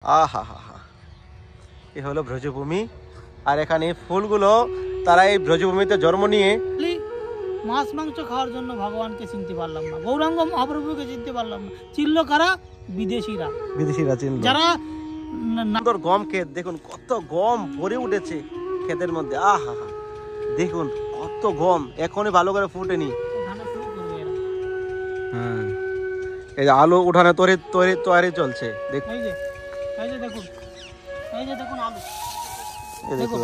আহা হা হা, এ হলো ব্রজভূমি। আর এখানে ফুলগুলো তারা এই ব্রজভূমিতে জন্ম নিয়ে মাছ মাংস খাওয়ার জন্য ভগবানকে চিনতে পারলাম না, গৌরাঙ্গ মহাপ্রভুকে চিনতে পারলাম না, চিনল কারা? বিদেশিরা চিনল। যারা সুন্দর গম ক্ষেত, দেখুন কত গম ভরে উঠেছে ক্ষেতের মধ্যে। আহা হা, দেখুন কত গম, এখনই ভালো করে ফুটেনি। হ্যাঁ, এই যে আলু উঠানে তৈরি চলছে। দেখুন এই যে দেখুন, এই যে দেখুন আলু, এই দেখুন।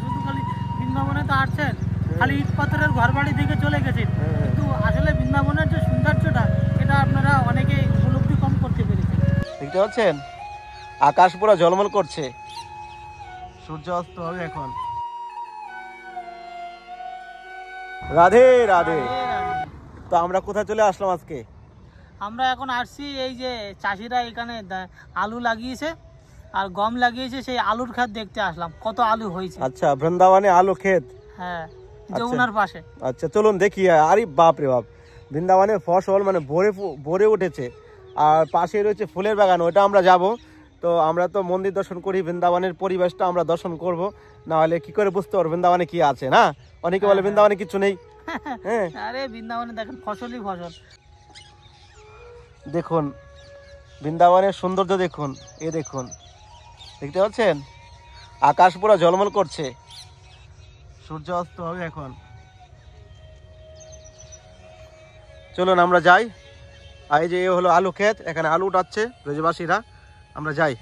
শুধু খালি বৃন্দাবনে তো আসছেন, খালি ইট পাথরের ঘর বাড়ি দিকে চলে গেছেন, কিন্তু আসলে বৃন্দাবনের যে সৌন্দর্যটা এটা আপনারা অনেকে উপলব্ধি কম করতে পেরেছেন। দেখতে পাচ্ছেন আকাশ পুরো ঝলমল করছে, সূর্য অস্ত হবে এখন। রাধে রাধে। তো আমরা কোথায় চলে আসলাম আজকে? আমরা এখন আসছি এই যে চাষিরা এখানে আলু লাগিয়েছে আর গম লাগিয়েছে, সেই আলুর ক্ষেত দেখতে আসলাম, কত আলু হয়েছে। আচ্ছা, বৃন্দাবনে আলু ক্ষেত। হ্যাঁ, যমুনার পাশে। আচ্ছা চলুন দেখি। আরে বাপ রে বাপ, বৃন্দাবনের ফসল মানে ভরে উঠেছে। আর পাশে রয়েছে ফুলের বাগান, ওটা আমরা যাব। তো আমরা তো মন্দির দর্শন করি, বৃন্দাবনের পরিবেশটা আমরা দর্শন করব, না হলে কি করে বুঝতে পারবো বৃন্দাবনে কি আছে। না, অনেকে বলে বৃন্দাবনে কিছু নেই। হ্যাঁ, আরে বৃন্দাবনে দেখেন ফসলই ফসল। দেখুন বৃন্দাবনের সৌন্দর্য দেখুন, এ দেখুন, দেখতে পাচ্ছেন আকাশ পুরো ঝলমল করছে, সূর্য অস্ত হবে এখন। চলুন আমরা যাই। আর এই যে এ হলো আলু ক্ষেত, এখানে আলু উঠাচ্ছে ব্রজবাসীরা, আমরা যাই।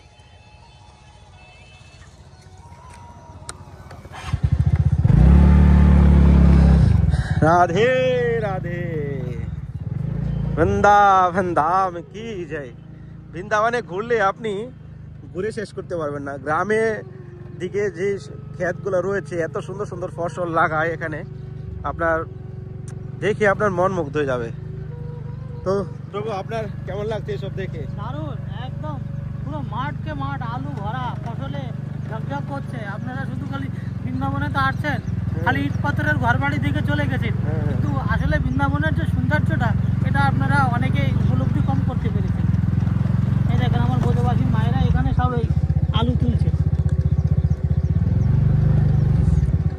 রাধে রাধে, বৃন্দাবন ধাম কি জয়। বৃন্দাবনে ঘুরলে আপনি ঘুরে শেষ করতে পারবেন না। গ্রামে দিকে যে ক্ষেতগুলো রয়েছে, এত সুন্দর সুন্দর ফসল লাগায় এখানে, আপনার দেখে আপনার মন মুগ্ধ হয়ে যাবে। তো প্রভু, আপনার কেমন লাগছে এসব দেখে? দারুণ, একদম পুরো মাঠকে মাঠ আলু ভরা, ফসলে ঝকঝক করছে। আপনারা শুধু খালি বৃন্দাবনে তো আসছেন, খালি ইট পাথরের ঘর বাড়ি দিকে চলে গেছেন, কিন্তু আসলে বৃন্দাবনের যে সৌন্দর্যটা এটা আপনারা অনেকে উপলব্ধি কম করতে পেরেছেন। এই দেখেন আমার ব্রজবাসী মায়েরা এখানে সব এই আলু তুলছে।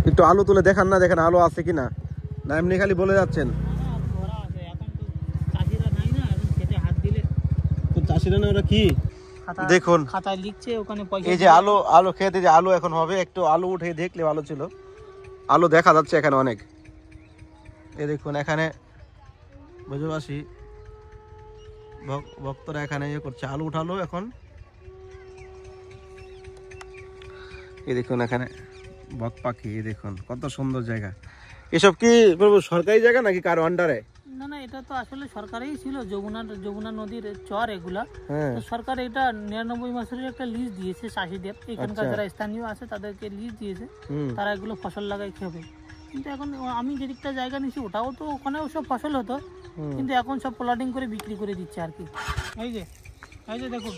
একটু আলু তুলে দেখান না, দেখেন আলু আছে কিনা, না এমনি খালি বলে যাচ্ছেন? চাষিরা না, ওরা কি দেখুন খাতায় লিখছে, ওখানে পয়সা। এই যে আলু খেতে, যে আলু এখন হবে, একটু আলু উঠে দেখলে ভালো ছিল। আলু দেখা যাচ্ছে এখানে অনেক। এই দেখুন এখানে ব্রজবাসী ভক্তরা এখানে ইয়ে করছে, আলু উঠালো এখন। এই দেখুন এখানে বক পাখি, এই দেখুন কত সুন্দর জায়গা। এসব কি সরকারি জায়গা নাকি কারো আন্ডারে? না না, এটা তো আসলে সরকারই ছিল, যমুনা নদীর চর এগুলা। সরকার এটা 99 মাসের একটা লিজ দিয়েছে চাষিদের, এখানকার যারা স্থানীয় আছে তাদেরকে লিজ দিয়েছে, তারা এগুলো ফসল লাগাই খাবে। কিন্তু এখন আমি যেদিকটা জায়গা নিচ্ছি ওটাও তো, ওখানেও সব ফসল হতো, কিন্তু এখন সব প্লটিং করে বিক্রি করে দিচ্ছে আর কি। এই যে দেখুন,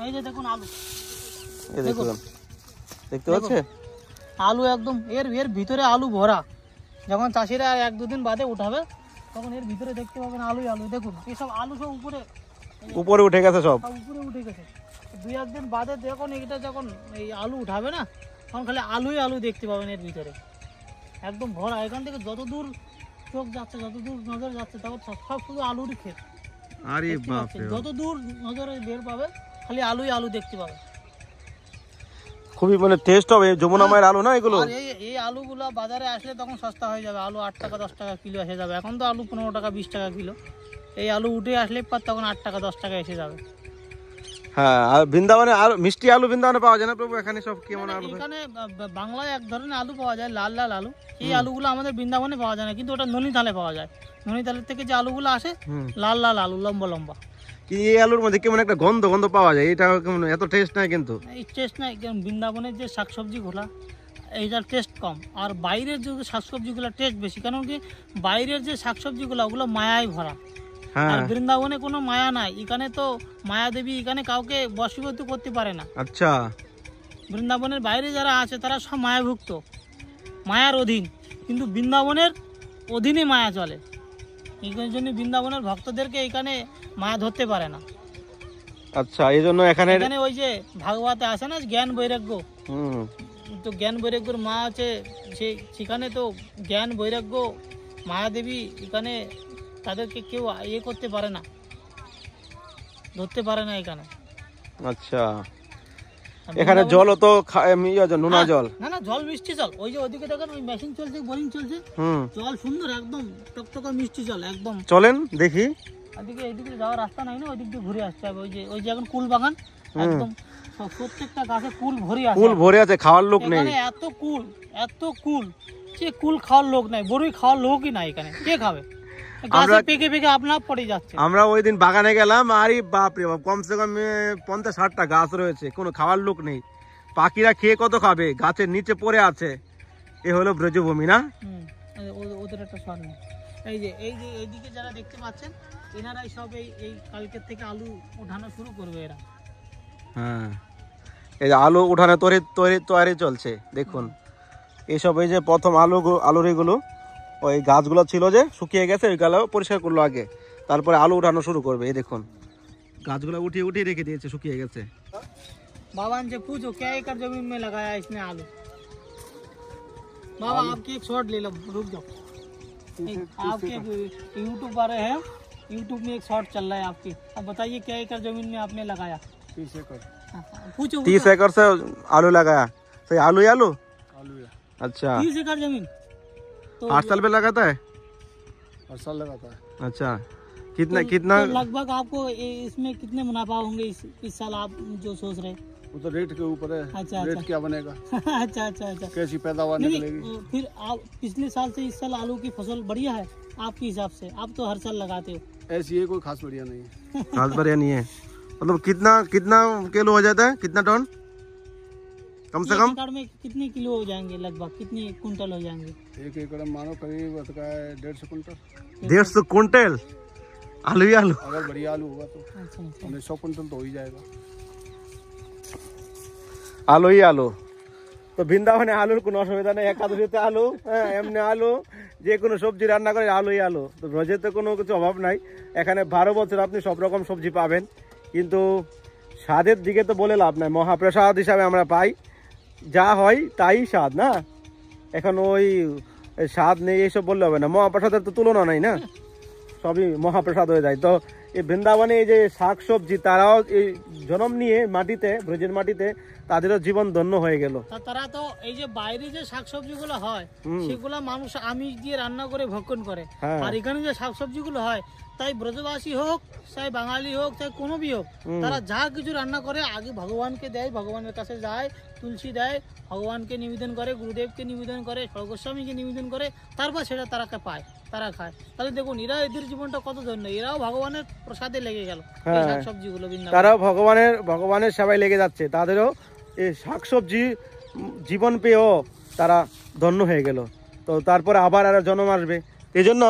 এই যে দেখুন আলু, দেখুন দেখতে পাচ্ছেন আলু একদম এর ভিতরে আলু ভরা। যখন চাষিরা 1-2 দিন বাদে উঠাবে তখন এর ভিতরে দেখতে পাবেন আলুই আলু। দেখুন এসব আলু সব উপরে উঠে গেছে, সব উপরে উঠে গেছে। 2-1 দিন বাদে যখন এটা যখন এই আলু উঠাবে না, তখন খালি আলুই আলু দেখতে পাবেন এর ভিতরে, একদম ভরা। এখান থেকে যত দূর চোখ যাচ্ছে, যত দূর নজর যাচ্ছে, তখন সব শুধু আলুরই ক্ষেত। আরে বাপ রে, যত দূর নজরে বের পাবে খালি আলুই আলু দেখতে পাবে। খুবই মানে টেস্ট হবে যমুনা মায়ের আলু না এগুলো। এই আলুগুলা বাজারে আসলে তখন সস্তা হয়ে যাবে, আলু 8 টাকা 10 টাকা কিলো এসে যাবে। এখন তো আলু 15 টাকা 20 টাকা কিলো। এই আলু উঠে আসলে পর তখন 8 টাকা 10 টাকা এসে যাবে। হ্যাঁ, আর বৃন্দাবনে আর মিষ্টি আলু বৃন্দাবনে পাওয়া যায় না প্রভু? এখানে সব কেমন আলু? এখানে বাংলায় এক ধরনের আলু পাওয়া যায়, লাল লাল আলু। এই আলুগুলো আমাদের বৃন্দাবনে পাওয়া যায় না, কিন্তু ওটা ননিতালে পাওয়া যায়। ননিতালের থেকে যে আলুগুলো আসে লাল লাল আলু, লম্বা লম্বা। এই আলুর মধ্যে কেমন একটা গন্ধ পাওয়া যায়, এটা কেমন, এত টেস্ট নাই কিন্তু। এই টেস্ট নাই, বৃন্দাবনের যে শাকসবজিগুলা এইটার টেস্ট কম, আর বাইরের যে শাকসবজিগুলো টেস্ট বেশি। কারণ কি, বাইরের যে শাকসবজিগুলো ওগুলো মায়ায় ভরা, আর বৃন্দাবনে কোনো মায়া নাই। এখানে তো মায়া দেবী এখানে কাউকে বশীভূত করতে পারে না। আচ্ছা, বৃন্দাবনের বাইরে যারা আছে তারা সব মায়াভুক্ত, মায়ার অধীন, কিন্তু বৃন্দাবনের অধীনে মায়া চলে। এই জন্য বৃন্দাবনের ভক্তদেরকে এখানে মায়া ধরতে পারে না। আচ্ছা, এই জন্য এখানে ওই যে ভাগবতে আছে না জ্ঞান বৈরাগ্য, তো জ্ঞান বৈরাগ্যর মা আছে, সেখানে তো জ্ঞান বৈরাগ্য মায়াদেবী এখানে তাদেরকে কেউ ইয়ে করতে পারে না, ধরতে পারে না এখানে। আচ্ছা, এখানে জল তো নোনা জল না, না জল মিষ্টি জল। ওই যে ওইদিকে দেখেন ওই মেশিন চলছে, বোরিং চলছে, জল সুন্দর একদম টকটকা মিষ্টি জল একদম। চলেন দেখি। এইদিকে যাওয়ার রাস্তা নাই না, ওইদিক দিয়ে ঘুরে আসতে হবে। ওই যে এখন কুল বাগান, একদম প্রত্যেকটা গাছে কুল ভরে আছে, খাওয়ার লোক নেই এত কুল সে কুল খাওয়ার লোক নাই, বড়ই খাওয়ার লোকই নাই এখানে। কে খাবে? পেকে পেকে আপনা পড়ে যাচ্ছে। আমরা ওই দিন বাগানে গেলাম, আরে বাপরে বাপ, কমসে কম 50-60টা গাছ রয়েছে, কোনো খাওয়ার লোক নেই। পাখিরা খেয়ে কত খাবে, গাছের নিচে পড়ে আছে। এ হলো ব্রজভূমি না? ওদের একটা স্বর্ণ। এই যে এইদিকে যারা দেখতে পাচ্ছেন, এনারাই সব এই কালকের থেকে আলু উঠানো শুরু করবে এরা। হ্যাঁ, এই যে আলু উঠানো তৈরি চলছে। দেখুন এইসব, এই যে প্রথম আলুর এগুলো ওই গাছগুলো ছিল যে শুকিয়ে গেছে, ওইগুলো পরিষ্কার করলো আগে, তারপরে আলু উঠানো শুরু করবে। এই দেখুন গাছগুলো উঠিয়ে রেখে দিয়েছে, শুকিয়ে গেছে। बाबा से पूछो क्या एकड़ जमीन में लगाया इसने आलू। बाबा आपकी एक शॉट ले लो, रुक जाओ। आपके यूट्यूब पर है, यूट्यूब में एक शॉट चल रहा है आपकी। अब बताइए क्या एकड़ जमीन में आपने लगाया? 30 एकड़। पूछो 30 एकड़ से आलू लगाया। सही आलू है? अच्छा 30 एकड़ जमीन तो 8 साल में लगाता है? 8 साल लगाता है। अच्छा कितना तो लगभग आपको इसमें कितने मुनाफा होंगे इस साल आप जो सोच रहे? वो तो रेट के ऊपर है। अच्छा, रेट अच्छा। क्या बनेगा। अच्छा कैसी पैदावार निकलेगी। फिर आप पिछले साल से इस साल आलू की फसल बढ़िया है आपके हिसाब से? आप तो हर साल लगाते हो। ऐसी है, कोई खास बढ़िया नहीं है। खास बढ़िया नहीं है। मतलब कितना किलो हो जाता है, कितना टन कम से कम? एकड़ में कितने किलो हो जाएंगे, लगभग कितने कुंटल हो जाएंगे? 1 एकड़ में मानो करीब 150 कुंटल। 150 कुंटल आलू ही आलू। अगर बढ़िया आलू होगा तो अच्छा 100 कुंटल तो हो ही जाएगा। আলু ই আলু। তো বৃন্দাবনে আলুর কোনো অসুবিধা নেই, একাদশীতে আলু, হ্যাঁ এমনি আলু, যে কোনো সবজি রান্না করে আলুই আলু। তো ব্রজেতে কোনো কিছু অভাব নাই, এখানে 12 বছর আপনি সব রকম সবজি পাবেন। কিন্তু স্বাদের দিকে তো বলে লাভ নাই, মহাপ্রসাদ হিসাবে আমরা পাই, যা হয় তাই স্বাদ না। এখন ওই স্বাদ নেই এইসব বললে হবে না, মহাপ্রসাদের তো তুলনা নাই না, সবই মহাপ্রসাদ হয়ে যায়। তো এই বৃন্দাবনে এই যে শাক সবজি, তারাও এই জন্ম নিয়ে মাটিতে, ব্রজের মাটিতে, তাদেরও জীবন ধন্য হয়ে গেল। তারা তো এই যে বাইরে যে শাকসবজি গুলো হয় সেগুলো মানুষ আমিষ দিয়ে রান্না করে ভক্ষণ করে, আর এখানে যে শাকসবজি গুলো হয়, তাই ব্রজবাসী হোক, চাই বাঙালি হোক, চাই কোনো বি হোক, তারা যা কিছু রান্না করে আগে ভগবানকে দেয়, ভগবানের কাছে যায়, তুলসী দেয়, ভগবানকে নিবেদন করে, গুরুদেবকে নিবেদন করে, স্বর্গস্বামীকে নিবেদন করে, তারপর সেটা তারা পায়, তারা খায়। তাহলে দেখুন এরা, এদের জীবনটা কত ধন্য, এরাও ভগবানের প্রসাদে লেগে গেল। শাকসবজি গুলো তারাও ভগবানের সেবায় লেগে যাচ্ছে, তাদেরও এই শাকসবজি জীবন পেয়েও তারা ধন্য হয়ে গেল। তো তারপরে আবার আর জন্ম আসবে। এই জন্য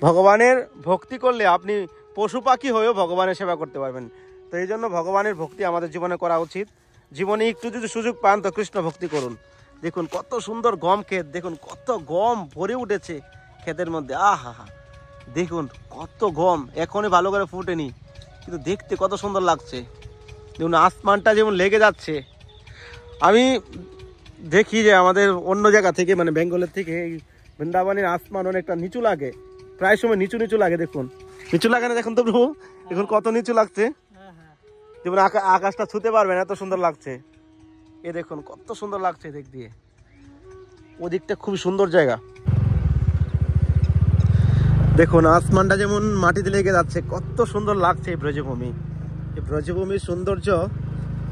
ভগবানের ভক্তি করলে আপনি পশু পাখি হয়েও ভগবানের সেবা করতে পারবেন। তো এই জন্য ভগবানের ভক্তি আমাদের জীবনে করা উচিত। জীবনে একটু যদি সুযোগ পান তো কৃষ্ণ ভক্তি করুন। দেখুন কত সুন্দর গম ক্ষেত, দেখুন কত গম ভরে উঠেছে ক্ষেতের মধ্যে। আহা হা, দেখুন কত গম, এখনই ভালো করে ফুটেনি, কিন্তু দেখতে কত সুন্দর লাগছে। দেখুন আসমানটা যেমন লেগে যাচ্ছে। আমি দেখি যে আমাদের অন্য জায়গা থেকে, মানে বেঙ্গলের থেকে, এই বৃন্দাবনের আসমান অনেকটা নিচু লাগে, প্রায় সময় নিচু লাগে। দেখুন নিচু লাগে না? দেখুন তো প্রভু, এখন কত নিচু লাগছে, যেমন আকাশটা ছুতে পারবেন, এত সুন্দর লাগছে। এ দেখুন কত সুন্দর লাগছে দিক দিয়ে, ওদিকটা খুব সুন্দর জায়গা। দেখুন আসমানটা যেমন মাটিতে লেগে যাচ্ছে, কত সুন্দর লাগছে এই ব্রজভূমি। এই ব্রজভূমির সৌন্দর্য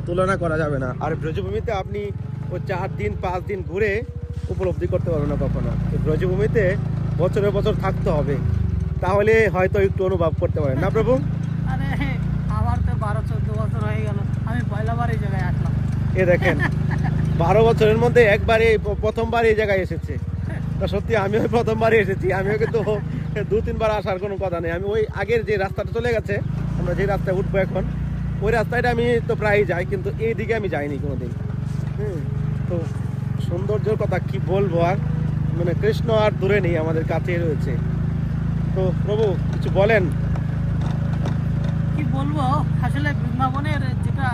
তুলনা করা যাবে না। আর ব্রজভূমিতে আপনি ওই 4 দিন 5 দিন ঘুরে উপলব্ধি করতে পারবেন না কখনো। এই ব্রজভূমিতে বছরের বছর থাকতে হবে, তাহলে হয়তো একটু অনুভব করতে পারেন না প্রভু? আরে আমার তো 12-14 বছর হয়ে গেল, আমি পয়লাবার এই জায়গায় আসলাম। এ দেখেন 12 বছরের মধ্যে একবারে প্রথমবার এই জায়গায় এসেছে। তা সত্যি আমিও প্রথমবারই এসেছি, আমিও কিন্তু 2-3 বার আসার কোনো কথা নেই। আমি ওই আগের যে রাস্তাটা চলে গেছে, আমরা যে রাস্তায় উঠবো এখন, ওই রাস্তাটা আমি তো প্রায়ই যাই, কিন্তু এই দিকে আমি যাইনি কোনোদিন। তো সৌন্দর্যের কথা কি বলবো, আর মানে কৃষ্ণ আর দূরে নেই, আমাদের কাছেই রয়েছে। তো প্রভু কিছু বলেন। কি বলবো, আসলে বৃন্দাবনের যেটা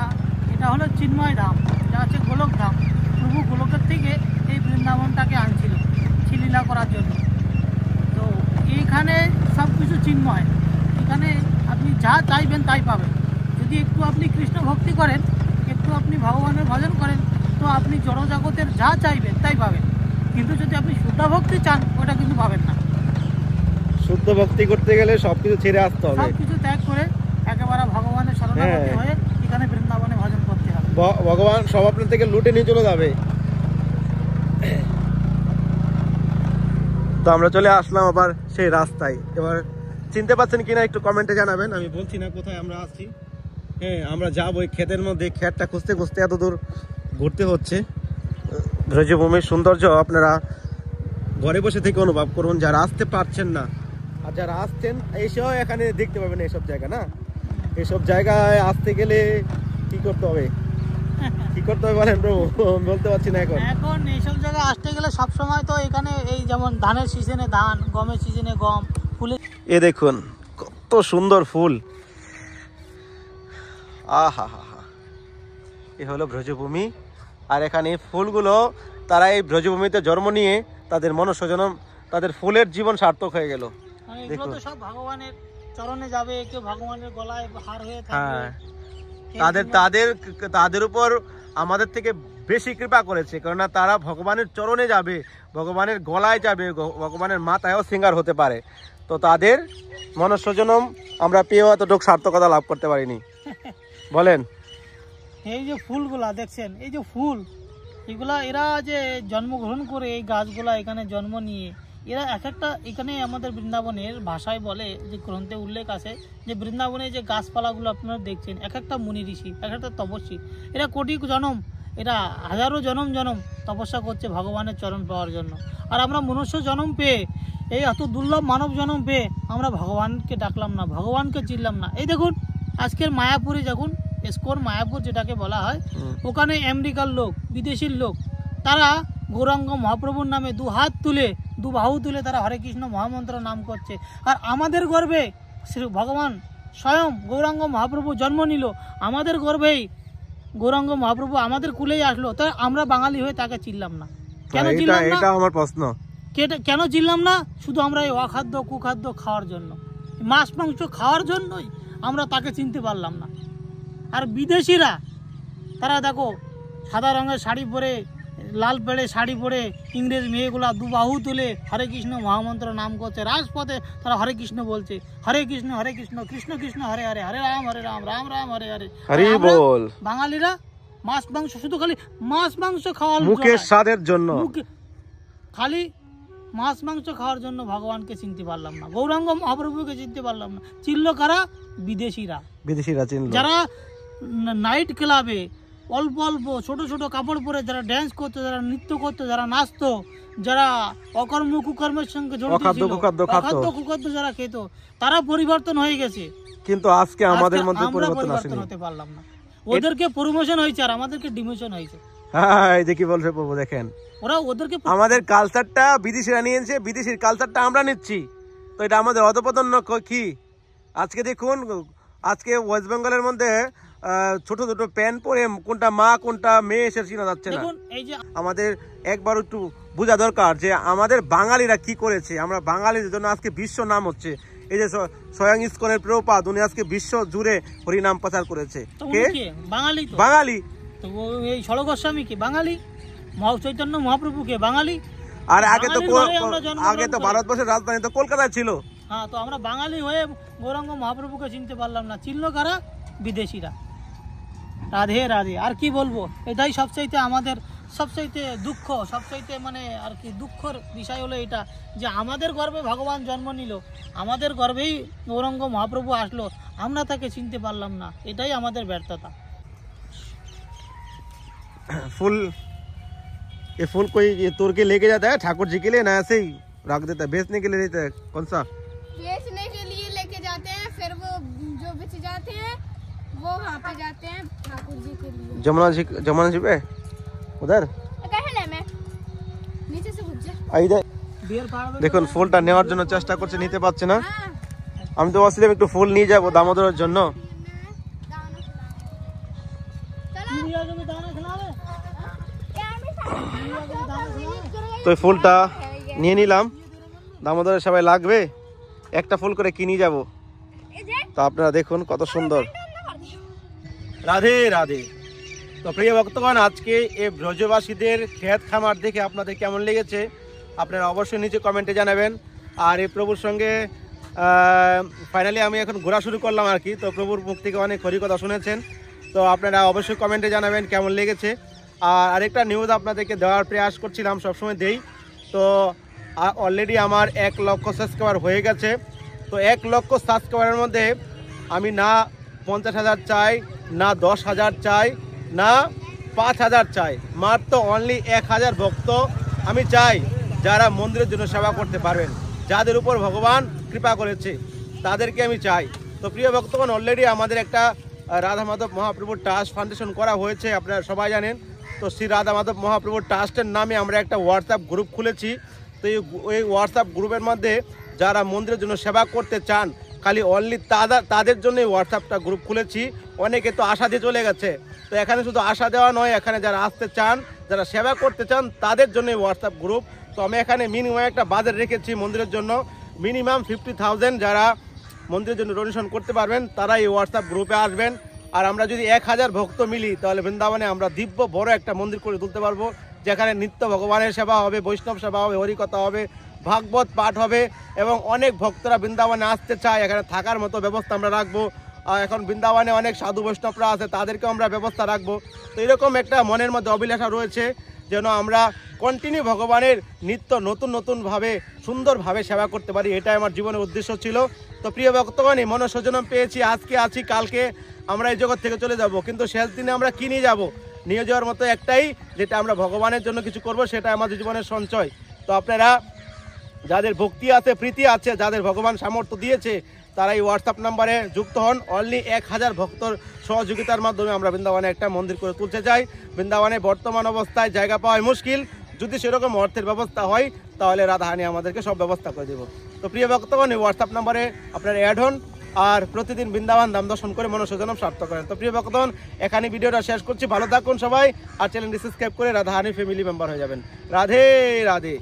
এটা হলো চিন্ময় ধাম, এটা হচ্ছে গোলক ধাম। প্রভু গোলকের থেকে এই বৃন্দাবনটাকে আনছিল লীলা করার জন্য। তো এইখানে সব কিছু চিন্ময়, এখানে আপনি যা চাইবেন তাই পাবেন। যদি একটু আপনি কৃষ্ণ ভক্তি করেন, একটু আপনি ভগবানের ভজন করেন, তো আপনি জড়জগতের যা চাইবেন তাই পাবেন। কিন্তু যদি আপনি শুদ্ধ ভক্তি চান, ওটা কিন্তু পাবেন না। শুদ্ধ ভক্তি করতে গেলে সবকিছু ছেড়ে আসতে হবে, সবকিছু ত্যাগ করে একেবারে ভগবানের শরণাগত হয়ে এখানে বৃন্দাবনে ভজন করতে হবে। ভগবান সব আপনার থেকে লুটে নিয়ে চলে যাবে। তো আমরা চলে আসলাম আবার সেই রাস্তায়। এবার চিনতে পারছেন কিনা একটু কমেন্টে জানাবেন। আমি বলছি না কোথায় আমরা আসছি। হ্যাঁ, আমরা যাবো ওই ক্ষেতের মধ্যে। ক্ষেতটা খুঁজতে খুঁজতে এত দূর ঘুরতে হচ্ছে। ব্রজভূমির সৌন্দর্য আপনারা ঘরে বসে থেকে অনুভব করুন, যারা আসতে পারছেন না। আর যারা আসছেন এসেও এখানে দেখতে পাবেন এইসব জায়গা। না, এইসব জায়গায় আসতে গেলে কি করতে হবে, কি করতে হবে বলেন প্রভু? বলতে পারছি না এখন এইসব জায়গায় আসতে গেলে সব সময় তো এখানে এই যেমন ধানের সিজনে ধান, গমের সিজনে গম, ফুলে এ দেখুন কত সুন্দর ফুল। আহা হা হা, এ হলো ব্রজভূমি। আর এখানে ফুলগুলো, তারা এই ব্রজভূমিতে জন্ম নিয়ে তাদের মনুষ্যজনম, তাদের ফুলের জীবন সার্থক হয়ে গেল। এগুলো তো সব ভগবানের চরণে যাবে, কেউ ভগবানের গলায় হার হয়ে থাকবে। হ্যাঁ, তাদের উপর আমাদের থেকে বেশি কৃপা করেছে, কেননা তারা ভগবানের চরণে যাবে, ভগবানের গলায় যাবে, ভগবানের মাথায়ও সিঙ্গার হতে পারে। তো তাদের মনুষ্যজনম আমরা পেয়েও এতটুকু সার্থকতা লাভ করতে পারিনি। বলেন, এই যে ফুলগুলা দেখছেন, এই যে ফুল, এগুলা এরা যে জন্মগ্রহণ করে এই গাছগুলা এখানে জন্ম নিয়ে, এরা এক একটা এখানে আমাদের বৃন্দাবনের ভাষায় বলে, যে গ্রন্থে উল্লেখ আছে যে বৃন্দাবনে যে গাছপালাগুলো আপনারা দেখছেন, এক একটা মুনি ঋষি, এক একটা তপস্বী, এরা কোটি জনম, এরা হাজারো জনম তপস্যা করছে ভগবানের চরণ পাওয়ার জন্য। আর আমরা মনুষ্য জন্ম পেয়ে, এই এত দুর্লভ মানব জন্ম পেয়ে আমরা ভগবানকে ডাকলাম না, ভগবানকে চিনলাম না। এই দেখুন আজকের মায়াপুরে যখন ইসকন মায়াপুর যেটাকে বলা হয়, ওখানে আমেরিকার লোক, বিদেশির লোক, তারা গৌরাঙ্গ মহাপ্রভুর নামে দু হাত তুলে, দু বাহু তুলে তারা হরে কৃষ্ণ মহামন্ত্র নাম করছে। আর আমাদের গর্বে শ্রী ভগবান স্বয়ং গৌরাঙ্গ মহাপ্রভু জন্ম নিল, আমাদের গর্বেই গৌরাঙ্গ মহাপ্রভু আমাদের কুলেই আসলো। তাই আমরা বাঙালি হয়ে তাকে চিনলাম না। কেন চিনলাম না? এটা আমার প্রশ্ন। কেন চিনলাম না? শুধু আমরা এই অখাদ্য কুখাদ্য খাওয়ার জন্য, মাছ মাংস খাওয়ার জন্যই আমরা তাকে চিনতে পারলাম না। আর বিদেশিরা তারা দেখো সাদা রঙের শাড়ি পরে, লাল পেড়ে শাড়ি পরে, ইংরেজ মেয়েগুলা দু বাহু তুলে হরে কৃষ্ণ মহামন্ত্র নাম করছে, রাজপথে তারা হরে কৃষ্ণ বলছে, হরে কৃষ্ণ কৃষ্ণ কৃষ্ণ হরে হরে, হরে রাম রাম রাম হরে হরে। বাঙালিরা মাছ মাংস, শুধু খালি মাছ মাংস খাওয়ার মুখের স্বাদের জন্য, খালি মাছ মাংস খাওয়ার জন্য ভগবানকে চিনতে পারলাম না, গৌরাঙ্গ মহাপ্রভুকে চিনতে পারলাম না। চিনল কারা? বিদেশিরা চিনল, যারা নাইট ক্লাবে অল্প অল্প ছোট ছোট কাপড় পরে যারা ড্যান্স করতো, যারা নৃত্য করতো, যারা নাচতো, যারা অকর্ম কুকর্মের সঙ্গে জড়িত ছিল, অখাদ্য কুখাদ্য যারা খেত, তারা পরিবর্তন হয়ে গেছে। কিন্তু আজকে আমাদের মধ্যে পরিবর্তন হতে পারলাম না। ওদেরকে প্রমোশন হয়েছে আর আমাদেরকে ডিমোশন হয়েছে। হ্যাঁ, এই যে কি বলছে প্রভু, দেখেন ওরা ওদেরকে, আমাদের কালচারটা বিদেশিরা নিয়েছে, বিদেশির কালচারটা আমরা নিচ্ছি। তো এটা আমাদের অধপতন কি? আজকে দেখুন, আজকে ওয়েস্ট বেঙ্গলের মধ্যে ছোট ছোট প্যান্ট পরে কোনটা মা কোনটা মেয়ে এসে চিনা যাচ্ছে না। আমাদের একবার একটু বোঝা দরকার যে আমাদের বাঙালিরা কি করেছে। আমরা বাঙালির জন্য আজকে বিশ্ব নাম হচ্ছে। এই যে স্বয়ং ইসকনের প্রভুপাদ, উনি আজকে বিশ্ব জুড়ে হরিনাম প্রচার করেছে। কে? বাঙালি। তো এই সড় গোস্বামী কি বাঙালি? চৈতন্য মহাপ্রভু কে বাঙালি? আর আগে তো ভারতবর্ষের রাজধানী তো কলকাতা ছিল। হ্যাঁ, তো আমরা বাঙালি হয়ে গৌরাঙ্গ মহাপ্রভুকে চিনতে পারলাম না। চিনল কারা? বিদেশিরা। রাধে রাধে। আর কি বলবো, এটাই সবচাইতে আমাদের সবচাইতে দুঃখ, সবচাইতে মানে আর কি দুঃখের বিষয় হলো এটা, যে আমাদের গর্ভে ভগবান জন্ম নিল, আমাদের গর্ভেই গৌরাঙ্গ মহাপ্রভু আসলো, আমরা তাকে চিনতে পারলাম না। এটাই আমাদের ব্যর্থতা। फूल, ये फूल कोई ये तोड़ के लेके जाता है ठाकुर जी के लिए, ना ऐसे ही रख देता है? बेचने के लिए देता है? कौन सा? बेचने के लिए लेके जाते हैं, फिर वो जो बेच जाते हैं वो वहाँ पे जाते हैं ठाकुर जी के लिए। जमुना जी पे उधर नीचे से घुस जा। দেখুন ফুলটা নেওয়ার জন্য চেষ্টা করছে, নিতে পারছে না। আমি তো ভাবছিলাম একটু ফুল নিয়ে যাবো দামোদরের জন্য, তো এই ফুলটা নিয়ে নিলাম, দামোদরে সবাই লাগবে, একটা ফুল করে কিনে যাব। তো আপনারা দেখুন কত সুন্দর। রাধে রাধে। তো প্রিয় ভক্তগণ, আজকে এই ব্রজবাসীদের ক্ষেত খামার দেখে আপনাদের কেমন লেগেছে আপনারা অবশ্যই নিচে কমেন্টে জানাবেন। আর এই প্রভুর সঙ্গে ফাইনালি আমি এখন ঘোরা শুরু করলাম আর কি। তো প্রভুর মুখ থেকে অনেক হরিকথা শুনেছেন, তো আপনারা অবশ্যই কমেন্টে জানাবেন কেমন লেগেছে। আর আরেকটা নিউজ আপনাদেরকে দেওয়ার প্রয়াস করছিলাম, সবসময় দেই। তো অলরেডি আমার 1 লক্ষ সাবস্ক্রাইবার হয়ে গেছে। তো 1 লক্ষ সাবস্ক্রাইবারের মধ্যে আমি না 50,000 চাই, না 10,000 চাই, না 5,000 চাই, মাত্র অনলি 1,000 ভক্ত আমি চাই যারা মন্দিরের জন্য সেবা করতে পারবেন, যাদের উপর ভগবান কৃপা করেছে তাদেরকে আমি চাই। তো প্রিয় ভক্তগণ, অলরেডি আমাদের একটা রাধা মাধব মহাপ্রভুর ট্রাস্ট ফাউন্ডেশন করা হয়েছে, আপনারা সবাই জানেন। তো শ্রী রাধা মাধব মহাপ্রভুর ট্রাস্টের নামে আমরা একটা হোয়াটসঅ্যাপ গ্রুপ খুলেছি। তো এই হোয়াটসঅ্যাপ গ্রুপের মধ্যে যারা মন্দিরের জন্য সেবা করতে চান, খালি অনলি তাদের জন্য এই হোয়াটসঅ্যাপটা গ্রুপ খুলেছি। অনেকে তো আশা দিয়ে চলে গেছে, তো এখানে শুধু আশা দেওয়া নয়, এখানে যারা আসতে চান, যারা সেবা করতে চান তাদের জন্য এই হোয়াটসঅ্যাপ গ্রুপ। তো আমি এখানে মিনিমাম একটা বাজেট রেখেছি মন্দিরের জন্য, মিনিমাম 50,000 যারা মন্দিরের জন্য ডোনেশন করতে পারবেন তারা এই হোয়াটসঅ্যাপ গ্রুপে আসবেন। আর আমরা যদি 1,000 ভক্ত মিলি তাহলে বৃন্দাবনে আমরা দিব্য বড় একটা মন্দির করে তুলতে পারবো, যেখানে নিত্য ভগবানের সেবা হবে, বৈষ্ণব সেবা হবে, হরিকথা হবে, ভাগবত পাঠ হবে এবং অনেক ভক্তরা বৃন্দাবনে আসতে চায়। এখানে থাকার মতো ব্যবস্থা আমরা রাখবো। আর এখন বৃন্দাবনে অনেক সাধু বৈষ্ণবরা আছে, তাদেরকেও আমরা ব্যবস্থা রাখবো। তো এরকম একটা মনের মধ্যে অভিলাষা রয়েছে যেন আমরা কন্টিনিউ ভগবানের নিত্য নতুনভাবে সুন্দরভাবে সেবা করতে পারি, এটাই আমার জীবনের উদ্দেশ্য ছিল। তো প্রিয় ভক্তগণ, এই মনঃসংযম পেয়েছি, আজকে আছি, কালকে আমরা এই জগৎ থেকে চলে যাব, কিন্তু শেষ দিনে আমরা কি নিয়ে যাব? নিয়ে যাওয়ার মতো একটাই, যেটা আমরা ভগবানের জন্য কিছু করব, সেটা আমাদের জীবনের সঞ্চয়। তো আপনারা যাদের ভক্তি আছে, প্রীতি আছে, যাদের ভগবান সামর্থ্য দিয়েছে, তারা এই হোয়াটসঅ্যাপ নাম্বারে যুক্ত হন। অনলি 1,000 ভক্তর সহযোগিতার মাধ্যমে আমরা বৃন্দাবনে একটা মন্দির করে তুলতে চাই। বৃন্দাবনে বর্তমান অবস্থায় জায়গা পাওয়াই মুশকিল, যদি সেরকম অর্থের ব্যবস্থা হয় তাহলে রাধাহানি আমাদেরকে সব ব্যবস্থা করে দেব। তো প্রিয় ভক্তগণ, এই হোয়াটসঅ্যাপ নাম্বারে আপনারা অ্যাড হন আর প্রতিদিন বৃন্দাবন ধাম দর্শন করে মনঃসংযম সার্থক করেন। তো প্রিয় ভক্তগণ, এখানে ভিডিওটা শেষ করছি, ভালো থাকুন সবাই, আর চ্যানেলটি সাবস্ক্রাইব করে রাধাহানি ফ্যামিলি মেম্বার হয়ে যাবেন। রাধে রাধে।